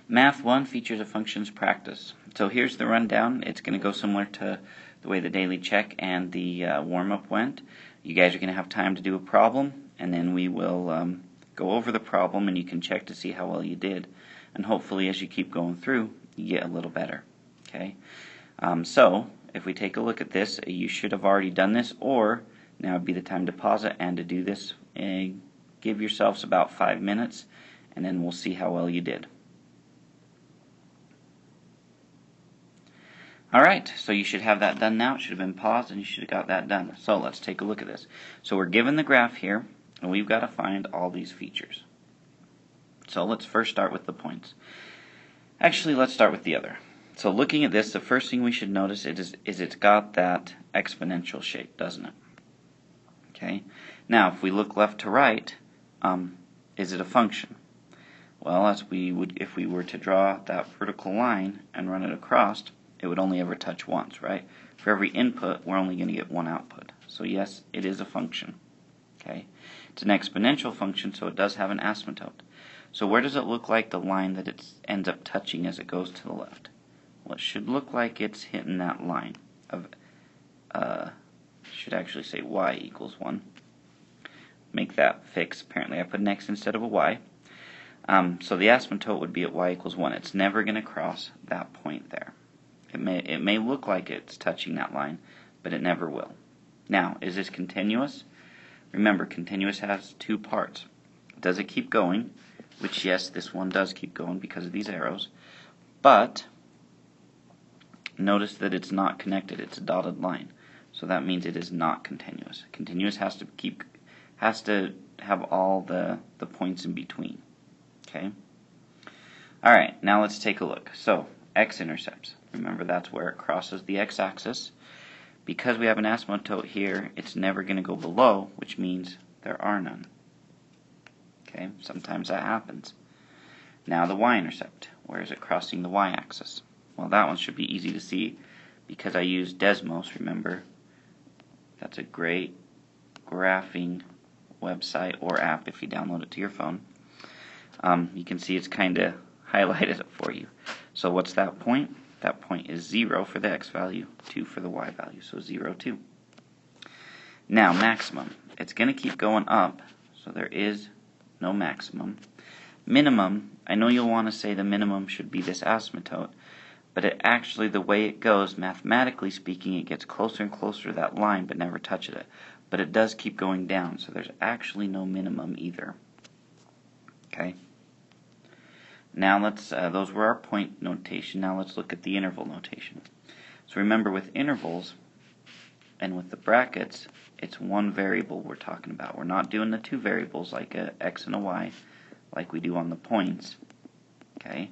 Math 1 features of functions practice. So here's the rundown. It's going to go similar to the way the daily check and the warm-up went. You guys are going to have time to do a problem, and then we will go over the problem and you can check to see how well you did. And hopefully as you keep going through, you get a little better. Okay. So if we take a look at this, you should have already done this, or now would be the time to pause it and to do this. Give yourselves about 5 minutes, and then we'll see how well you did. Alright, so you should have that done now. It should have been paused and you should have got that done. So let's take a look at this. So we're given the graph here, and we've got to find all these features. So let's first start with the points. Actually, let's start with the other. So looking at this, the first thing we should notice is it's got that exponential shape, doesn't it? Okay. Now, if we look left to right, is it a function? Well, as we would, if we were to draw that vertical line and run it across, it would only ever touch once, right? For every input, we're only going to get one output. So yes, it is a function. Okay. It's an exponential function, so it does have an asymptote. So where does it look like the line that it ends up touching as it goes to the left? Well, it should look like it's hitting that line of, should actually say y equals 1. Make that fix. Apparently I put an x instead of a y. So the asymptote would be at y equals 1. It's never going to cross that point there. It may look like it's touching that line, but it never will. Now, is this continuous? Remember, continuous has two parts. Does it keep going? Which, yes, this one does keep going because of these arrows. But notice that it's not connected. It's a dotted line. So that means it is not continuous. Continuous has to have all the points in between. Okay? Alright, now let's take a look. So, x-intercepts. Remember, that's where it crosses the x-axis. Because we have an asymptote here, it's never going to go below, which means there are none. Okay, sometimes that happens. Now the y-intercept. Where is it crossing the y-axis? Well, that one should be easy to see because I use Desmos, remember. That's a great graphing website or app if you download it to your phone. You can see it's kind of highlighted it for you. So what's that point? That point is 0 for the x value, 2 for the y value, so 0, 2. Now, maximum. It's going to keep going up, so there is no maximum. Minimum, I know you'll want to say the minimum should be this asymptote, but it actually, the way it goes, mathematically speaking, it gets closer and closer to that line, but never touches it. But it does keep going down, so there's actually no minimum either. Okay? Now let's, those were our point notation. Now let's look at the interval notation. So remember, with intervals and with the brackets, it's one variable we're talking about. We're not doing the two variables like a x and a y like we do on the points. Okay?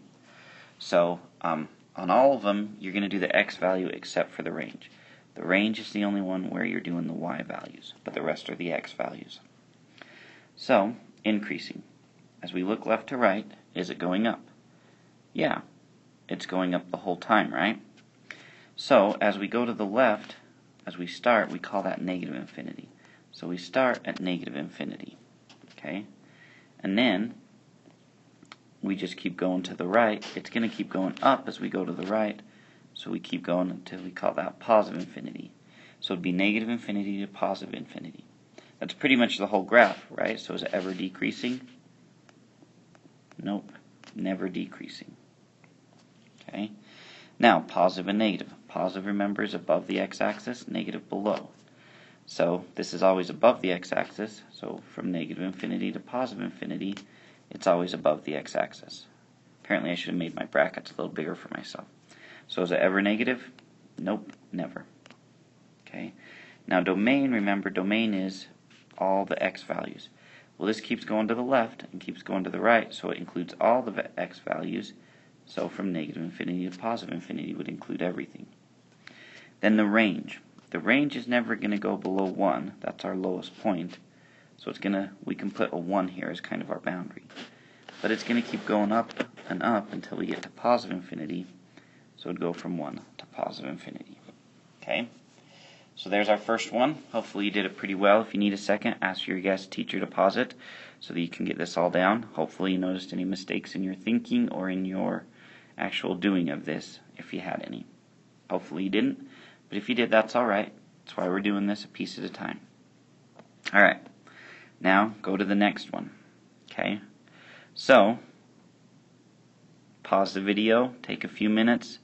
So on all of them, you're going to do the x value except for the range. The range is the only one where you're doing the y values, but the rest are the x values. So, increasing. As we look left to right, is it going up? Yeah, it's going up the whole time, right? So, as we go to the left, as we start, we call that negative infinity. So we start at negative infinity, okay? And then, we just keep going to the right. It's going to keep going up as we go to the right, so we keep going until we call that positive infinity. So it'd be negative infinity to positive infinity. That's pretty much the whole graph, right? So is it ever decreasing? Nope, never decreasing. Okay. Now, positive and negative. Positive, remember, is above the x-axis, negative below. So this is always above the x-axis, so from negative infinity to positive infinity, it's always above the x-axis. Apparently I should have made my brackets a little bigger for myself. So is it ever negative? Nope, never. Okay. Now domain, remember, domain is all the x values. Well, this keeps going to the left and keeps going to the right, so it includes all the x values. So from negative infinity to positive infinity would include everything. Then the range. The range is never going to go below 1. That's our lowest point. So it's we can put a 1 here as kind of our boundary. But it's going to keep going up and up until we get to positive infinity. So it would go from 1 to positive infinity. Okay? So there's our first one. Hopefully you did it pretty well. If you need a second, ask your guest teacher to pause it so that you can get this all down. Hopefully you noticed any mistakes in your thinking or in your actual doing of this, if you had any. Hopefully you didn't, but if you did, that's alright. That's why we're doing this a piece at a time. Alright, now go to the next one. Okay, so pause the video, take a few minutes,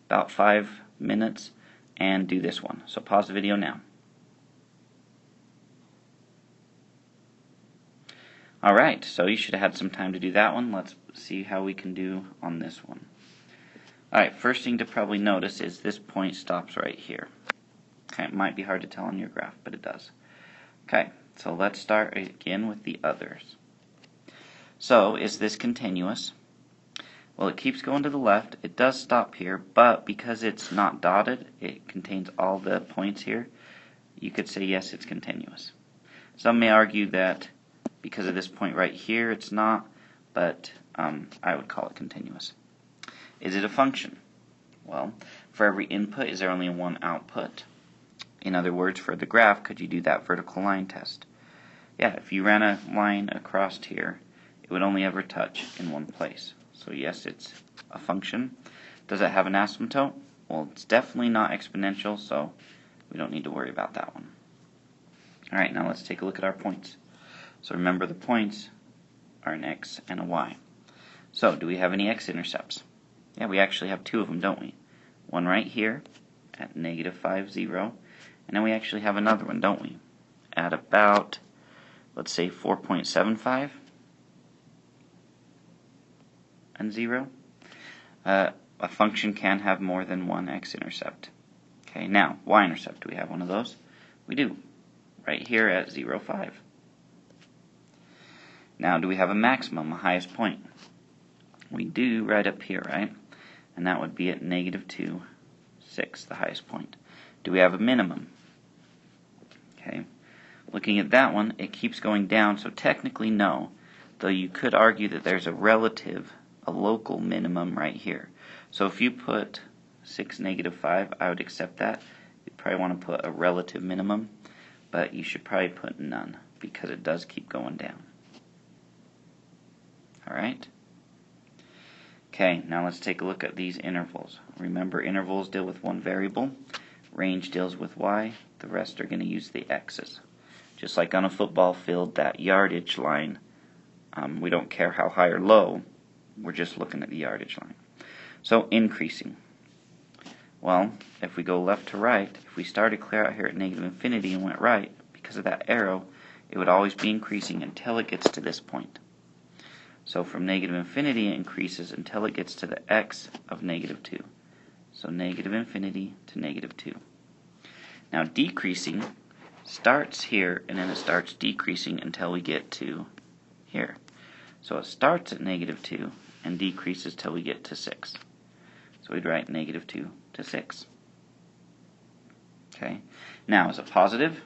about 5 minutes, and do this one. So pause the video now. Alright, so you should have had some time to do that one. Let's see how we can do on this one. Alright, first thing to probably notice is this point stops right here. Okay, it might be hard to tell on your graph, but it does. Okay, so let's start again with the others. So, is this continuous? Well, it keeps going to the left. It does stop here, but because it's not dotted, it contains all the points here, you could say yes, it's continuous. Some may argue that because of this point right here, it's not, but I would call it continuous. Is it a function? Well, for every input, is there only one output? In other words, for the graph, could you do that vertical line test? Yeah, if you ran a line across here, it would only ever touch in one place. So yes, it's a function. Does it have an asymptote? Well, it's definitely not exponential, so we don't need to worry about that one. Alright, now let's take a look at our points. So remember, the points are an x and a y. So, do we have any x-intercepts? Yeah, we actually have two of them, don't we? One right here at negative 5, 0. And then we actually have another one, don't we? At about, let's say, 4.75 and 0. A function can have more than one x-intercept. Okay, now, y-intercept, do we have one of those? We do, right here at 0, 5. Now, do we have a maximum, a highest point? We do right up here, right? And that would be at negative 2, 6, the highest point. Do we have a minimum? Okay, looking at that one, it keeps going down, so technically no, though you could argue that there's a relative, a local minimum right here. So if you put 6, negative 5, I would accept that. You'd probably want to put a relative minimum, but you should probably put none, because it does keep going down. Alright? Okay, now let's take a look at these intervals. Remember, intervals deal with one variable, range deals with y, the rest are going to use the x's. Just like on a football field, that yardage line, we don't care how high or low, we're just looking at the yardage line. So, increasing. Well, if we go left to right, if we started clear out here at negative infinity and went right, because of that arrow, it would always be increasing until it gets to this point. So from negative infinity, it increases until it gets to the x of negative 2. So negative infinity to negative 2. Now decreasing starts here, and then it starts decreasing until we get to here. So it starts at negative 2 and decreases till we get to 6. So we'd write negative 2 to 6. Okay. Now, is it positive?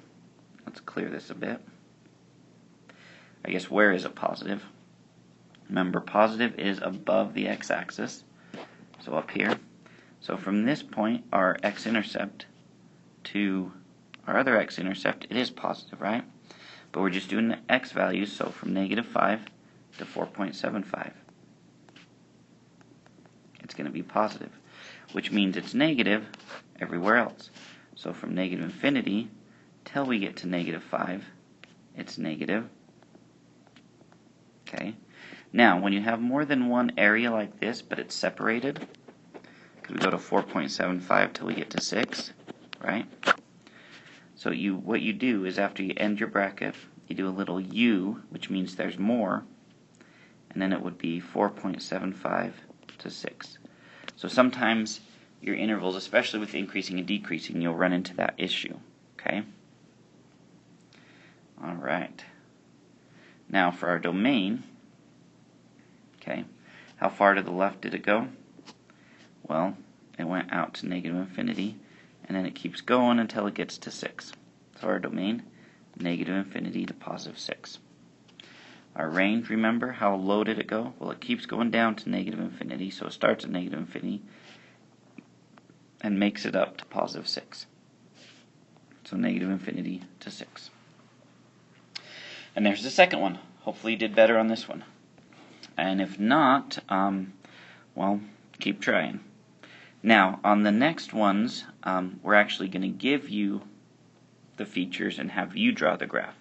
Let's clear this a bit. I guess where is it positive? Remember, positive is above the x-axis, so up here. So from this point, our x-intercept to our other x-intercept, it is positive, right? But we're just doing the x values, so from negative 5 to 4.75. It's going to be positive, which means it's negative everywhere else. So from negative infinity till we get to negative 5, it's negative. Okay. Now, when you have more than one area like this, but it's separated, because we go to 4.75 till we get to 6, right? So what you do is after you end your bracket, you do a little U, which means there's more, and then it would be 4.75 to 6. So sometimes your intervals, especially with increasing and decreasing, you'll run into that issue, okay? Alright. Now for our domain, okay, how far to the left did it go? Well, it went out to negative infinity, and then it keeps going until it gets to 6. So our domain, negative infinity to positive 6. Our range, remember, how low did it go? Well, it keeps going down to negative infinity, so it starts at negative infinity and makes it up to positive 6. So negative infinity to 6. And there's the second one. Hopefully you did better on this one. And if not, well, keep trying. Now, on the next ones, we're actually going to give you the features and have you draw the graph.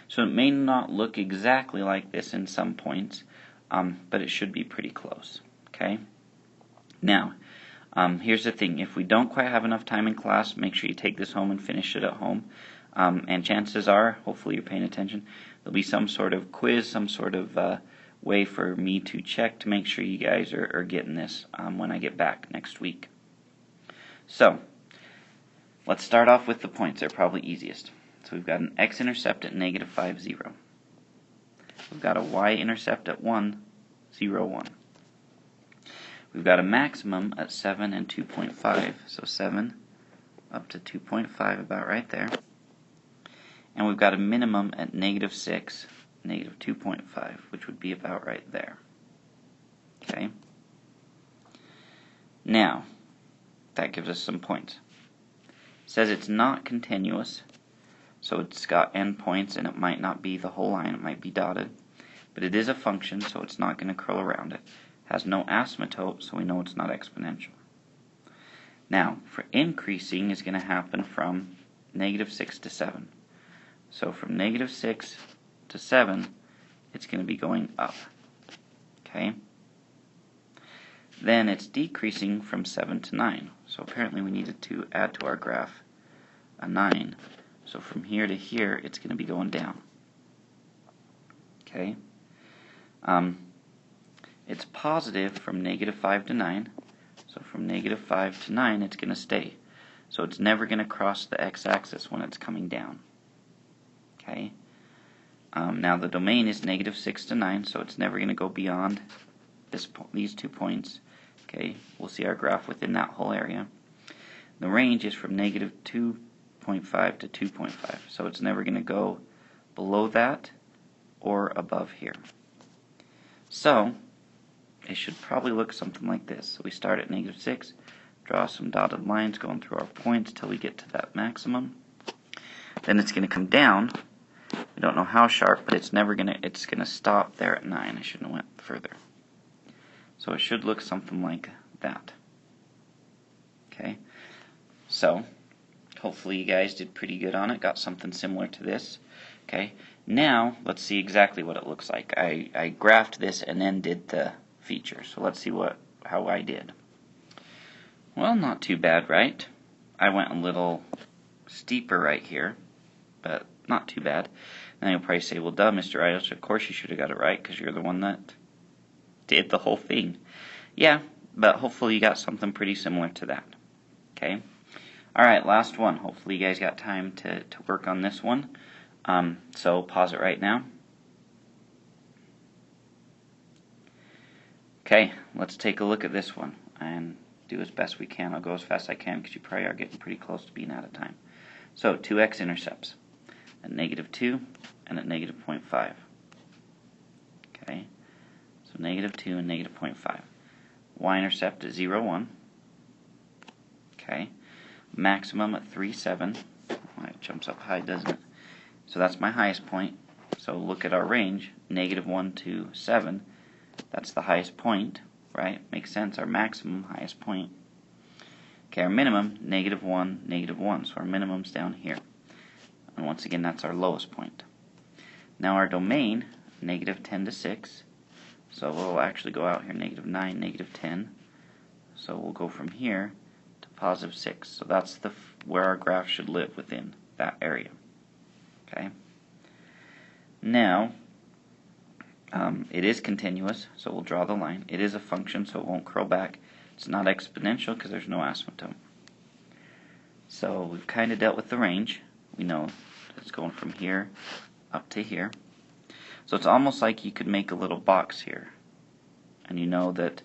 So it may not look exactly like this in some points, but it should be pretty close. Okay? Now, here's the thing. If we don't quite have enough time in class, make sure you take this home and finish it at home. And chances are, hopefully you're paying attention, there'll be some sort of quiz, some sort of way for me to check to make sure you guys are getting this when I get back next week. So, let's start off with the points. They're probably easiest. So we've got an x-intercept at negative 5, 0. We've got a y-intercept at 1, 0, 1. We've got a maximum at 7 and 2.5. So 7 up to 2.5, about right there. And we've got a minimum at negative 6, negative 2.5, which would be about right there. Okay? Now, that gives us some points. It says it's not continuous, so it's got endpoints, and it might not be the whole line, it might be dotted. But it is a function, so it's not going to curl around it. It has no asymptote, so we know it's not exponential. Now, for increasing is going to happen from negative 6 to 7. So from negative 6 to 7, it's going to be going up. Okay? Then it's decreasing from 7 to 9. So apparently we needed to add to our graph a 9. So from here to here, it's going to be going down. Okay? It's positive from negative 5 to 9. So from negative 5 to 9, it's going to stay. So it's never going to cross the x-axis when it's coming down. Okay. Now the domain is negative 6 to 9, so it's never going to go beyond these 2 points. Okay, we'll see our graph within that whole area. The range is from negative 2.5 to 2.5, so it's never going to go below that or above here. So it should probably look something like this. So we start at negative 6, draw some dotted lines going through our points till we get to that maximum. Then it's going to come down. We don't know how sharp, but it's gonna stop there at 9. I shouldn't have went further. So it should look something like that. Okay. So hopefully you guys did pretty good on it. Got something similar to this. Okay. Now let's see exactly what it looks like. I graphed this and then did the feature. So let's see how I did. Well, not too bad, right? I went a little steeper right here, but not too bad. Now you'll probably say, well, duh, Mr. Ios, of course you should have got it right because you're the one that did the whole thing. Yeah, but hopefully you got something pretty similar to that. Okay? Alright, last one. Hopefully you guys got time to work on this one. So pause it right now. Okay, let's take a look at this one and do as best we can. I'll go as fast as I can because you probably are getting pretty close to being out of time. So 2x intercepts at negative 2 and at negative 0.5. Okay, so negative 2 and negative 0.5. Y-intercept at 0, 1. Okay, maximum at 3, 7. Well, it jumps up high, doesn't it? So that's my highest point. So look at our range, negative 1 to 7. That's the highest point, right? Makes sense, our maximum, highest point. Okay, our minimum, negative 1, negative 1. So our minimum's down here. And once again, that's our lowest point. Now our domain, negative 10 to 6. So we'll actually go out here, negative 9, negative 10. So we'll go from here to positive 6. So that's where our graph should live, within that area. Okay. Now, it is continuous, so we'll draw the line. It is a function, so it won't curl back. It's not exponential because there's no asymptote. So we've kind of dealt with the range. We know it's going from here up to here. So it's almost like you could make a little box here. And you know that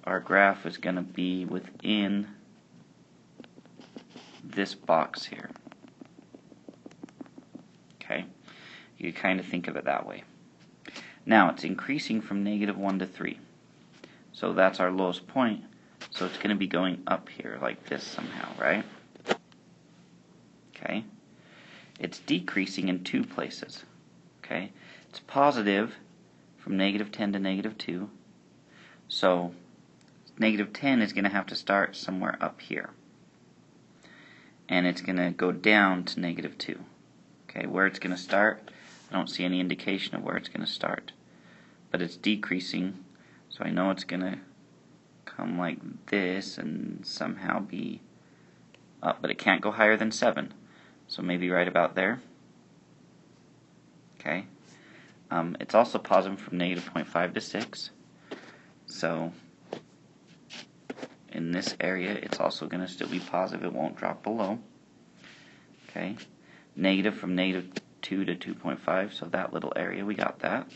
our graph is going to be within this box here. Okay? You kind of think of it that way. Now it's increasing from negative 1 to 3. So that's our lowest point. So it's going to be going up here like this somehow, right? Okay? decreasing in two places. Okay, it's positive from negative 10 to negative 2. So negative 10 is going to have to start somewhere up here. And it's going to go down to negative 2. Okay, where it's going to start, I don't see any indication of where it's going to start. But it's decreasing, so I know it's going to come like this and somehow be up, but it can't go higher than 7. So maybe right about there. Okay. It's also positive from negative 0.5 to 6. So in this area, it's also going to still be positive. It won't drop below. Okay. Negative from negative 2 to 2.5. So that little area, we got that.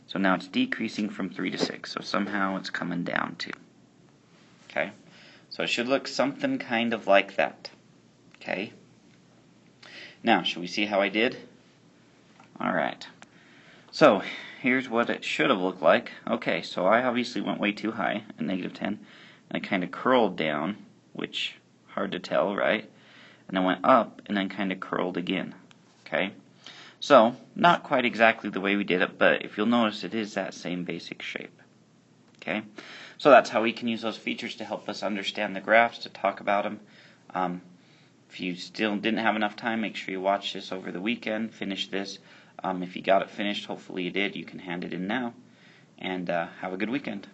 So now it's decreasing from 3 to 6. So somehow it's coming down too. Okay. So it should look something kind of like that. Okay. Now, should we see how I did? Alright. So, here's what it should have looked like. Okay, so I obviously went way too high at negative 10. And I kind of curled down, which, hard to tell, right? And I went up and then kind of curled again. Okay? So, not quite exactly the way we did it, but if you'll notice, it is that same basic shape. Okay? So that's how we can use those features to help us understand the graphs, to talk about them. If you still didn't have enough time, make sure you watch this over the weekend, finish this. If you got it finished, hopefully you did, you can hand it in now. And have a good weekend.